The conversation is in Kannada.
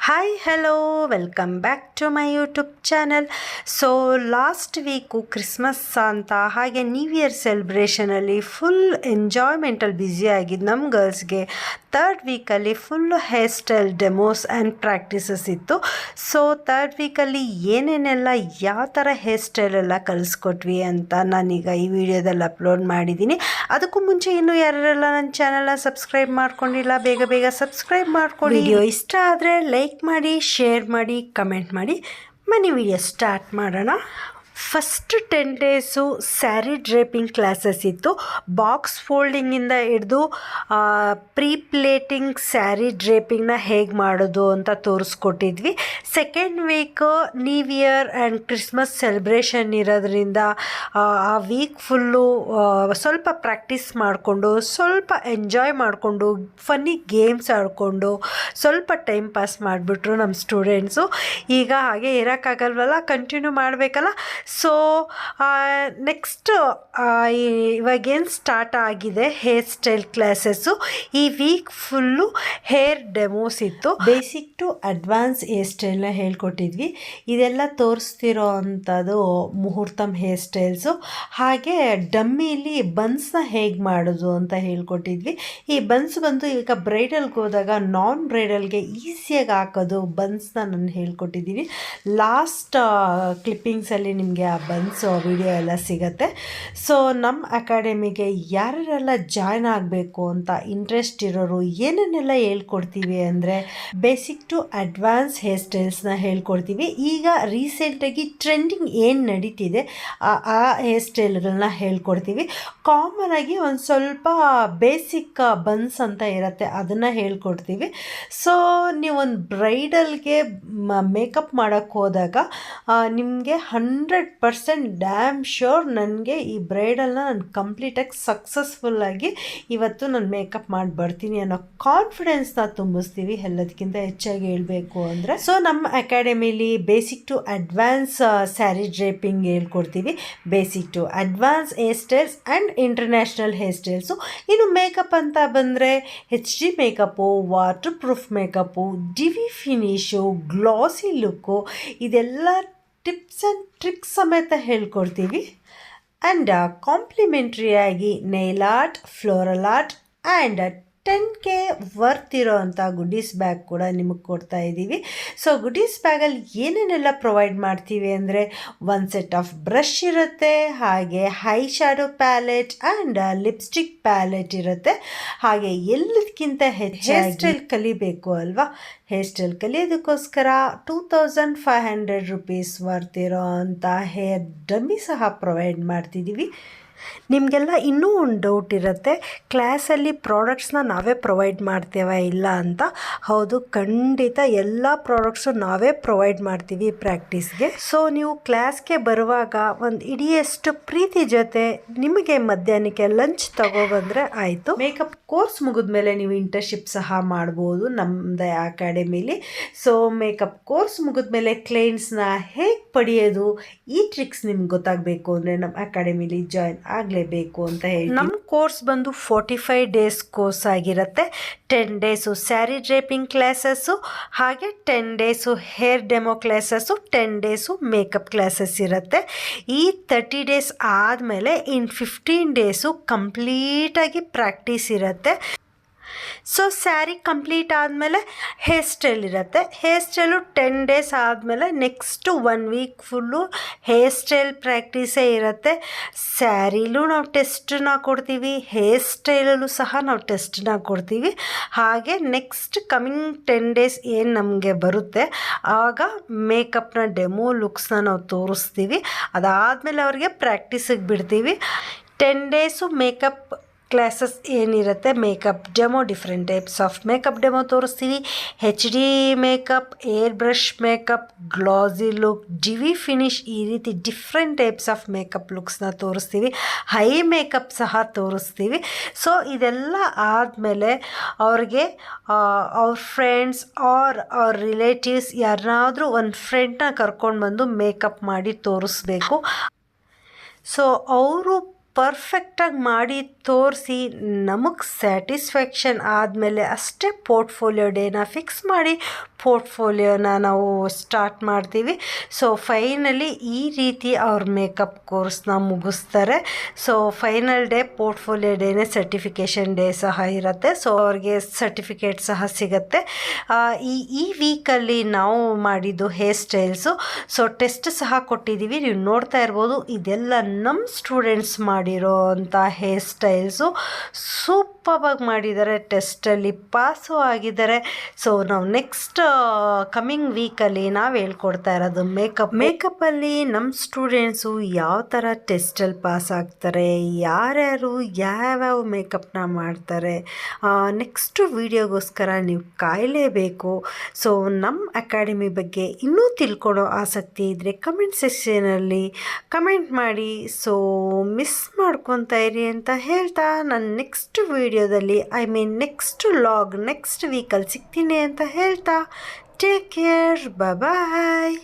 Hi hello welcome back to my YouTube channel. So last week Christmas ಅಂತ ಹಾಗೆ ನ್ಯೂ ಇಯರ್ ಸೆಲೆಬ್ರೇಷನಲ್ಲಿ ಫುಲ್ ಎಂಜಾಯ್ಮೆಂಟಲ್ಲಿ ಬ್ಯುಸಿಯಾಗಿದ್ದು ನಮ್ಮ ಗರ್ಲ್ಸ್ಗೆ. ಥರ್ಡ್ ವೀಕಲ್ಲಿ full hair style demos and practices ಇತ್ತು. ಸೊ ಥರ್ಡ್ ವೀಕಲ್ಲಿ ಏನೇನೆಲ್ಲ ಯಾವ ಥರ ಹೇರ್ ಸ್ಟೈಲೆಲ್ಲ ಕಲಿಸ್ಕೊಟ್ವಿ ಅಂತ ನಾನೀಗ ಈ ವಿಡಿಯೋದಲ್ಲಿ ಅಪ್ಲೋಡ್ ಮಾಡಿದ್ದೀನಿ. ಅದಕ್ಕೂ ಮುಂಚೆ ಇನ್ನೂ ಯಾರೆಲ್ಲ ನನ್ನ ಚಾನಲ್ನ ಸಬ್ಸ್ಕ್ರೈಬ್ ಮಾಡ್ಕೊಂಡಿಲ್ಲ ಬೇಗ ಸಬ್ಸ್ಕ್ರೈಬ್ ಮಾಡ್ಕೊಳ್ಳಿ. ವಿಡಿಯೋ ಇಷ್ಟ ಆದರೆ ಲೈಕ್ ಮಾಡಿ, ಶೇರ್ ಮಾಡಿ, ಕಮೆಂಟ್ ಮಾಡಿ. ಬನ್ನಿ ವಿಡಿಯೋ ಸ್ಟಾರ್ಟ್ ಮಾಡೋಣ. First 10 days saree draping classes ಇತ್ತು. ಬಾಕ್ಸ್ ಫೋಲ್ಡಿಂಗಿಂದ ಹಿಡಿದು ಪ್ರೀ ಪ್ಲೇಟಿಂಗ್ ಸ್ಯಾರಿ ಡ್ರೇಪಿಂಗ್ನ ಹೇಗೆ ಮಾಡೋದು ಅಂತ ತೋರಿಸ್ಕೊಟ್ಟಿದ್ವಿ. Second week new year and Christmas celebration ಇರೋದ್ರಿಂದ ಆ ವೀಕ್ ಫುಲ್ಲು ಸ್ವಲ್ಪ ಪ್ರಾಕ್ಟೀಸ್ ಮಾಡಿಕೊಂಡು, ಸ್ವಲ್ಪ ಎಂಜಾಯ್ ಮಾಡಿಕೊಂಡು, ಫನ್ನಿ ಗೇಮ್ಸ್ ಆಡಿಕೊಂಡು ಸ್ವಲ್ಪ ಟೈಮ್ ಪಾಸ್ ಮಾಡಿಬಿಟ್ರು ನಮ್ಮ ಸ್ಟೂಡೆಂಟ್ಸು. ಈಗ ಹಾಗೆ ಇರೋಕ್ಕಾಗಲ್ವಲ್ಲ, ಕಂಟಿನ್ಯೂ ಮಾಡಬೇಕಲ್ಲ. ಸೊ ನೆಕ್ಸ್ಟ್ ಇವಾಗೇನು ಸ್ಟಾರ್ಟ್ ಆಗಿದೆ ಹೇರ್ ಸ್ಟೈಲ್ ಕ್ಲಾಸಸ್ಸು. ಈ ವೀಕ್ ಫುಲ್ಲು ಹೇರ್ ಡೆಮೋಸ್ ಇತ್ತು. ಬೇಸಿಕ್ ಟು ಅಡ್ವಾನ್ಸ್ ಹೇರ್ ಸ್ಟೈಲ್ನ ಹೇಳ್ಕೊಟ್ಟಿದ್ವಿ. ಇದೆಲ್ಲ ತೋರಿಸ್ತಿರೋ ಅಂಥದ್ದು ಮುಹೂರ್ತಮ್ ಹೇರ್ ಸ್ಟೈಲ್ಸು. ಹಾಗೆ ಡಮ್ಮಿಲಿ ಬನ್ಸ್ನ ಹೇಗೆ ಮಾಡೋದು ಅಂತ ಹೇಳ್ಕೊಟ್ಟಿದ್ವಿ. ಈ ಬನ್ಸ್ ಬಂದು ಈಗ ಬ್ರೈಡಲ್ಗೆ ಹೋದಾಗ ನಾನ್ ಬ್ರೈಡಲ್ಗೆ ಈಸಿಯಾಗಿ ಹಾಕೋದು ಬನ್ಸ್ನ ನಾನು ಹೇಳ್ಕೊಟ್ಟಿದ್ದೀನಿ. ಲಾಸ್ಟ್ ಕ್ಲಿಪ್ಪಿಂಗ್ಸಲ್ಲಿ ನಿಮಗೆ ಆ ಬನ್ಸ್ ವಿಡಿಯೋ ಎಲ್ಲ ಸಿಗುತ್ತೆ. ಸೊ ನಮ್ಮ ಅಕಾಡೆಮಿಗೆ ಯಾರೆಲ್ಲ ಜಾಯ್ನ್ ಆಗಬೇಕು ಅಂತ ಇಂಟ್ರೆಸ್ಟ್ ಇರೋರು ಏನೇನೆಲ್ಲ ಹೇಳ್ಕೊಡ್ತೀವಿ ಅಂದರೆ ಬೇಸಿಕ್ ಟು ಅಡ್ವಾನ್ಸ್ ಹೇರ್ ಸ್ಟೈಲ್ಸ್ನ ಹೇಳ್ಕೊಡ್ತೀವಿ. ಈಗ ರೀಸೆಂಟಾಗಿ ಟ್ರೆಂಡಿಂಗ್ ಏನು ನಡೀತಿದೆ ಆ ಹೇರ್ ಸ್ಟೈಲ್ಗಳನ್ನ ಹೇಳ್ಕೊಡ್ತೀವಿ. ಕಾಮನ್ ಆಗಿ ಒಂದು ಸ್ವಲ್ಪ ಬೇಸಿಕ್ ಬನ್ಸ್ ಅಂತ ಇರುತ್ತೆ, ಅದನ್ನು ಹೇಳ್ಕೊಡ್ತೀವಿ. ಸೊ ನೀವೊಂದು ಬ್ರೈಡಲ್ಗೆ ಮೇಕಪ್ ಮಾಡೋಕ್ಕೆ ಹೋದಾಗ ನಿಮಗೆ 100% ಡ್ಯಾಮ್ ಶ್ಯೂರ್ ನನಗೆ ಈ ಬ್ರೈಡಲ್ನ ನಾನು ಕಂಪ್ಲೀಟಾಗಿ ಸಕ್ಸಸ್ಫುಲ್ಲಾಗಿ ಇವತ್ತು ನಾನು ಮೇಕಪ್ ಮಾಡಿ ಬರ್ತೀನಿ ಅನ್ನೋ ಕಾನ್ಫಿಡೆನ್ಸ್ನ ತುಂಬಿಸ್ತೀವಿ. ಎಲ್ಲದಕ್ಕಿಂತ ಹೆಚ್ಚಾಗಿ ಹೇಳಬೇಕು ಅಂದರೆ ಸೊ ನಮ್ಮ ಅಕಾಡೆಮಿಲಿ basic to advance saree draping ಹೇಳ್ಕೊಡ್ತೀವಿ. Basic to advance hair styles and international hair styles. ಇನ್ನು ಮೇಕಪ್ ಅಂತ ಬಂದರೆ HD makeup, water proof makeup, dewy finish, glossy look, ಇದೆಲ್ಲ ಟಿಪ್ಸ್ ಆ್ಯಂಡ್ ಟ್ರಿಕ್ಸ್ ಸಮೇತ ಹೇಳ್ಕೊಡ್ತೀವಿ. ಆ್ಯಂಡ್ ಕಾಂಪ್ಲಿಮೆಂಟ್ರಿಯಾಗಿ nail art, floral art and 10K worth ಇರೋ ಅಂಥ ಗುಡೀಸ್ ಬ್ಯಾಗ್ ಕೂಡ ನಿಮಗೆ ಕೊಡ್ತಾ ಇದ್ದೀವಿ. ಸೊ ಗುಡೀಸ್ ಬ್ಯಾಗಲ್ಲಿ ಏನೇನೆಲ್ಲ ಪ್ರೊವೈಡ್ ಮಾಡ್ತೀವಿ ಅಂದರೆ ಒಂದು ಸೆಟ್ ಆಫ್ ಬ್ರಷ್ ಇರುತ್ತೆ, ಹಾಗೆ high shadow palette and lipstick palette ಇರುತ್ತೆ. ಹಾಗೆ ಎಲ್ಲದಕ್ಕಿಂತ ಹೆಚ್ಚು ಹೇರ್ ಸ್ಟೈಲ್ ಕಲಿಬೇಕು ಅಲ್ವಾ, ಹೇರ್ ಸ್ಟೈಲ್ ಕಲಿಯೋದಕ್ಕೋಸ್ಕರ 2500 ರೂಪೀಸ್ ವರ್ತ್ ಇರೋ ಅಂಥ ಹೇರ್ ಡಮ್ಮಿ ಸಹ ಪ್ರೊವೈಡ್ ಮಾಡ್ತಿದ್ದೀವಿ. ನಿಮಗೆಲ್ಲ ಇನ್ನೂ ಒಂದು ಡೌಟ್ ಇರುತ್ತೆ, ಕ್ಲಾಸಲ್ಲಿ ಪ್ರಾಡಕ್ಟ್ಸ್ನ ನಾವೇ ಪ್ರೊವೈಡ್ ಮಾಡ್ತೇವೆ ಇಲ್ಲ ಅಂತ. ಹೌದು, ಖಂಡಿತ ಎಲ್ಲ ಪ್ರಾಡಕ್ಟ್ಸು ನಾವೇ ಪ್ರೊವೈಡ್ ಮಾಡ್ತೀವಿ ಪ್ರಾಕ್ಟೀಸ್ಗೆ. ಸೊ ನೀವು ಕ್ಲಾಸ್ಗೆ ಬರುವಾಗ ಒಂದು ಇಡಿಯಷ್ಟು ಪ್ರೀತಿ ಜೊತೆ ನಿಮಗೆ ಮಧ್ಯಾಹ್ನಕ್ಕೆ ಲಂಚ್ ತಗೊಬಂದರೆ ಆಯಿತು. ಮೇಕಪ್ ಕೋರ್ಸ್ ಮುಗಿದ್ಮೇಲೆ ನೀವು ಇಂಟರ್ನ್ಶಿಪ್ ಸಹ ಮಾಡ್ಬೋದು ನಮ್ಮದೇ ಅಕಾಡೆಮಿಲಿ. ಸೊ ಮೇಕಪ್ ಕೋರ್ಸ್ ಮುಗಿದ್ಮೇಲೆ ಕ್ಲೈಂಟ್ಸ್ನ ಹೇಗೆ ಪಡೆಯೋದು, ಈ ಟ್ರಿಕ್ಸ್ ನಿಮ್ಗೆ ಗೊತ್ತಾಗಬೇಕು ಅಂದರೆ ನಮ್ಮ ಅಕಾಡೆಮಿಲಿ ಜಾಯಿನ್ ಆಗಲೇಬೇಕು ಅಂತ ಹೇಳಿ. ನಮ್ಮ ಕೋರ್ಸ್ ಬಂದು 45 ಡೇಸ್ ಕೋರ್ಸ್ ಆಗಿರುತ್ತೆ. 10 ಡೇಸು ಸ್ಯಾರಿ ಡ್ರೇಪಿಂಗ್ ಕ್ಲಾಸಸ್ಸು, ಹಾಗೆ 10 days hair demo classes, 10 days makeup classes ಇರುತ್ತೆ. ಈ 30 ಡೇಸ್ ಆದಮೇಲೆ ಇನ್ನು 15 ಡೇಸು ಕಂಪ್ಲೀಟಾಗಿ ಪ್ರಾಕ್ಟೀಸ್ ಇರುತ್ತೆ. ಸೊ ಸ್ಯಾರಿ ಕಂಪ್ಲೀಟ್ ಆದಮೇಲೆ ಹೇರ್ ಸ್ಟೈಲ್ ಇರುತ್ತೆ. ಹೇರ್ ಸ್ಟೈಲು 10 ಡೇಸ್ ಆದಮೇಲೆ next 1 week full hair style ಪ್ರಾಕ್ಟೀಸೇ ಇರುತ್ತೆ. ಸ್ಯಾರಿಲೂ ನಾವು ಟೆಸ್ಟನ್ನ ಕೊಡ್ತೀವಿ, ಹೇರ್ ಸ್ಟೈಲಲ್ಲೂ ಸಹ ನಾವು ಟೆಸ್ಟನ್ನ ಕೊಡ್ತೀವಿ. ಹಾಗೆ ನೆಕ್ಸ್ಟ್ ಕಮಿಂಗ್ 10 ಡೇಸ್ ಏನು ನಮಗೆ ಬರುತ್ತೆ ಆಗ ಮೇಕಪ್ನ ಡೆಮೋ ಲುಕ್ಸ್ನ ನಾವು ತೋರಿಸ್ತೀವಿ. ಅದಾದಮೇಲೆ ಅವ್ರಿಗೆ ಪ್ರಾಕ್ಟೀಸಿಗೆ ಬಿಡ್ತೀವಿ. 10 ಡೇಸು ಮೇಕಪ್ ಕ್ಲಾಸಸ್ ಏನಿರುತ್ತೆ, makeup demo, different types of makeup demo ತೋರಿಸ್ತೀವಿ. HD makeup, air brush makeup, glossy look, dewy finish, ಈ ರೀತಿ ಡಿಫ್ರೆಂಟ್ ಟೈಪ್ಸ್ ಆಫ್ ಮೇಕಪ್ ಲುಕ್ಸ್ನ ತೋರಿಸ್ತೀವಿ. ಹೈ ಮೇಕಪ್ ಸಹ ತೋರಿಸ್ತೀವಿ. ಸೊ ಇದೆಲ್ಲ ಆದಮೇಲೆ ಅವ್ರಿಗೆ ಅವ್ರ ಫ್ರೆಂಡ್ಸ್ ಅವ್ರ ರಿಲೇಟಿವ್ಸ್ ಯಾರನ್ನಾದರೂ ಒಂದು ಫ್ರೆಂಡ್ನ ಕರ್ಕೊಂಡು ಬಂದು ಮೇಕಪ್ ಮಾಡಿ ತೋರಿಸ್ಬೇಕು. ಸೊ ಅವರು ಪರ್ಫೆಕ್ಟಾಗಿ ಮಾಡಿ ತೋರಿಸಿ ನಮಗೆ ಸ್ಯಾಟಿಸ್ಫ್ಯಾಕ್ಷನ್ ಆದಮೇಲೆ ಅಷ್ಟೇ ಪೋರ್ಟ್ಫೋಲಿಯೋ ಡೇನ ಫಿಕ್ಸ್ ಮಾಡಿ ಪೋರ್ಟ್ಫೋಲಿಯೋನ ನಾವು ಸ್ಟಾರ್ಟ್ ಮಾಡ್ತೀವಿ. ಸೊ ಫೈನಲಿ ಈ ರೀತಿ ಅವ್ರ ಮೇಕಪ್ ಕೋರ್ಸ್ನ ಮುಗಿಸ್ತಾರೆ. ಸೊ ಫೈನಲ್ ಡೇ ಪೋರ್ಟ್ಫೋಲಿಯೋ ಡೇನೇ ಸರ್ಟಿಫಿಕೇಷನ್ ಡೇ ಸಹ ಇರುತ್ತೆ. ಸೊ ಅವ್ರಿಗೆ ಸರ್ಟಿಫಿಕೇಟ್ ಸಹ ಸಿಗುತ್ತೆ. ಈ ವೀಕಲ್ಲಿ ನಾವು ಮಾಡಿದ್ದು ಹೇರ್ ಸ್ಟೈಲ್ಸು. ಸೊ ಟೆಸ್ಟ್ ಸಹ ಕೊಟ್ಟಿದ್ದೀವಿ, ನೀವು ನೋಡ್ತಾ ಇರ್ಬೋದು. ಇದೆಲ್ಲ ನಮ್ಮ ಸ್ಟೂಡೆಂಟ್ಸ್ ಮಾಡಿರೋ ಅಂಥ ಹೇರ್ ಸ್ಟೈಲ್ಸು ಸೂಪರ್ಬಾಗಿ ಮಾಡಿದ್ದಾರೆ, ಟೆಸ್ಟಲ್ಲಿ ಪಾಸು ಆಗಿದ್ದಾರೆ. ಸೊ ನಾವು ನೆಕ್ಸ್ಟ್ ಕಮಿಂಗ್ ವೀಕಲ್ಲಿ ನಾವು ಹೇಳ್ಕೊಡ್ತಾ ಇರೋದು ಮೇಕಪ್ಪಲ್ಲಿ ನಮ್ಮ ಸ್ಟೂಡೆಂಟ್ಸು ಯಾವ ಥರ ಟೆಸ್ಟಲ್ಲಿ ಪಾಸ್ ಆಗ್ತಾರೆ, ಯಾರ್ಯಾರು ಯಾವ್ಯಾವ ಮೇಕಪ್ನ ಮಾಡ್ತಾರೆ, ನೆಕ್ಸ್ಟು ವೀಡಿಯೋಗೋಸ್ಕರ ನೀವು ಕಾಯಲೇಬೇಕು. ಸೊ ನಮ್ಮ ಅಕಾಡೆಮಿ ಬಗ್ಗೆ ಇನ್ನೂ ತಿಳ್ಕೊಳ್ಳೋ ಆಸಕ್ತಿ ಇದ್ದರೆ ಕಮೆಂಟ್ ಸೆಕ್ಷನಲ್ಲಿ ಕಮೆಂಟ್ ಮಾಡಿ. ಸೊ ಮಿಸ್ ಮಾಡ್ಕೊತಾ ಇರಿ ಅಂತ ಹೇಳ್ತಾ ನಾನು ನೆಕ್ಸ್ಟ್ ವೀಡಿಯೋದಲ್ಲಿ ನೆಕ್ಸ್ಟ್ ವ್ಲಾಗ್ ನೆಕ್ಸ್ಟ್ ವೀಕಲ್ಲಿ ಸಿಗ್ತೀನಿ ಅಂತ ಹೇಳ್ತಾ ಟೇಕ್ ಕೇರ್, ಬಾಯ್.